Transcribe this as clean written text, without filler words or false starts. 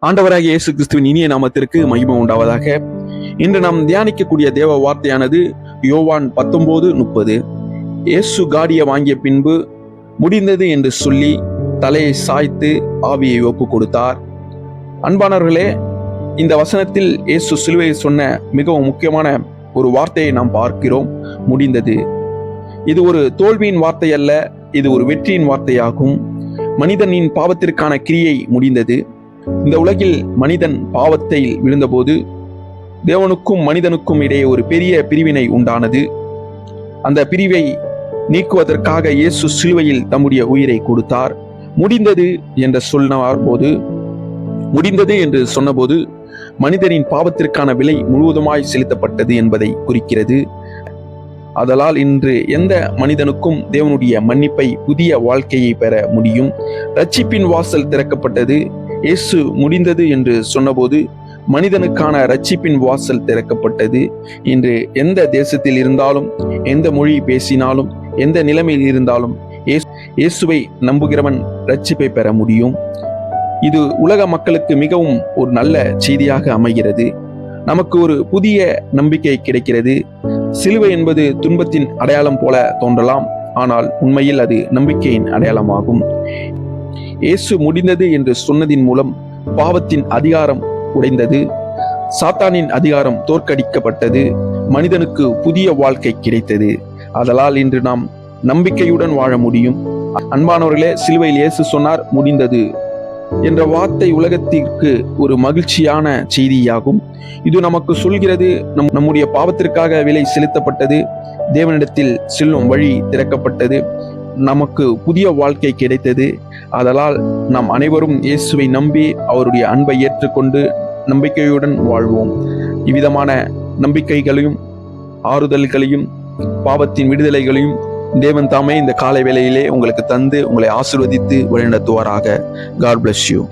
ஆண்டவராகிய இயேசு கிறிஸ்துவின் இனிய நாமத்திற்கு மகிமை உண்டாவதாக. இன்று நாம் தியானிக்கக்கூடிய தேவ வார்த்தையானது யோவான் 19:30. இயேசு காடியை வாங்கிய பின்பு முடிந்தது என்று சொல்லி தலையை சாய்த்து ஆவியை ஒப்பு கொடுத்தார். அன்பானவர்களே, இந்த வசனத்தில் இயேசு சிலுவையில் சொன்ன மிகவும் முக்கியமான ஒரு வார்த்தையை நாம் பார்க்கிறோம், முடிந்தது. இது ஒரு தோல்வியின் வார்த்தை அல்ல, இது ஒரு வெற்றியின் வார்த்தையாகும். மனிதனின் பாவத்திற்கான கிரியை முடிந்தது. இந்த உலகில் மனிதன் பாவத்தில் விழுந்தபோது தேவனுக்கும் மனிதனுக்கும் இடையே ஒரு பெரிய பிரிவினை உண்டானது. அந்த பிரிவை நீக்குவதற்காக இயேசு சிலுவையில் தம்முடைய உயிரை கொடுத்தார். முடிந்தது என்று சொன்னபோது மனிதனின் பாவத்திற்கான விலை முழுவதுமாய் செலுத்தப்பட்டது என்பதை குறிக்கிறது. ஆதலால் இன்று எந்த மனிதனுக்கும் தேவனுடைய மன்னிப்பை, புதிய வாழ்க்கையை பெற முடியும். ரட்சிப்பின் வாசல் திறக்கப்பட்டது. இயேசு முடிந்தது என்று சொன்னபோது மனிதனுக்கான ரட்சிப்பின் வாசல் திறக்கப்பட்டது. இன்று எந்த தேசத்தில் இருந்தாலும், எந்த மொழி பேசினாலும், எந்த நிலைமையில் இருந்தாலும் இயேசுவை நம்புகிறவன் ரட்சிப்பை பெற முடியும். இது உலக மக்களுக்கு மிகவும் ஒரு நல்ல செய்தியாக அமைகிறது. நமக்கு ஒரு புதிய நம்பிக்கை கிடைக்கிறது. சிலுவை என்பது துன்பத்தின் அடையாளம் போல தோன்றலாம், ஆனால் உண்மையில் அது நம்பிக்கையின் அடையாளமாகும். இயேசு முடிந்தது என்று சொன்னதின் மூலம் பாவத்தின் அதிகாரம் உடைந்தது, சாத்தானின் அதிகாரம் தோற்கடிக்கப்பட்டது, மனிதனுக்கு புதிய வாழ்க்கை கிடைத்தது. ஆதலால் இன்று நாம் நம்பிக்கையுடன் வாழ முடியும். அன்பானவர்களே, சிலுவையில் இயேசு சொன்னார் முடிந்தது என்ற வார்த்தை உலகத்திற்கு ஒரு மகிழ்ச்சியான செய்தியாகும். இது நமக்கு சொல்கிறது, நம்முடைய பாவத்திற்காக விலை செலுத்தப்பட்டது, தேவனிடத்தில் செல்லும் வழி திறக்கப்பட்டது, நமக்கு புதிய வாழ்க்கை கிடைத்தது. ஆதலால் நாம் அனைவரும் இயேசுவை நம்பி அவருடைய அன்பை ஏற்றுக்கொண்டு நம்பிக்கையுடன் வாழ்வோம். இவ்விதமான நம்பிக்கைகளையும் ஆறுதல்களையும் பாவத்தின் விடுதலைகளையும் தேவன் தாமே இந்த காலை வேளையிலே உங்களுக்கு தந்து உங்களை ஆசீர்வதித்து வழிநடத்துவாராக. God bless you.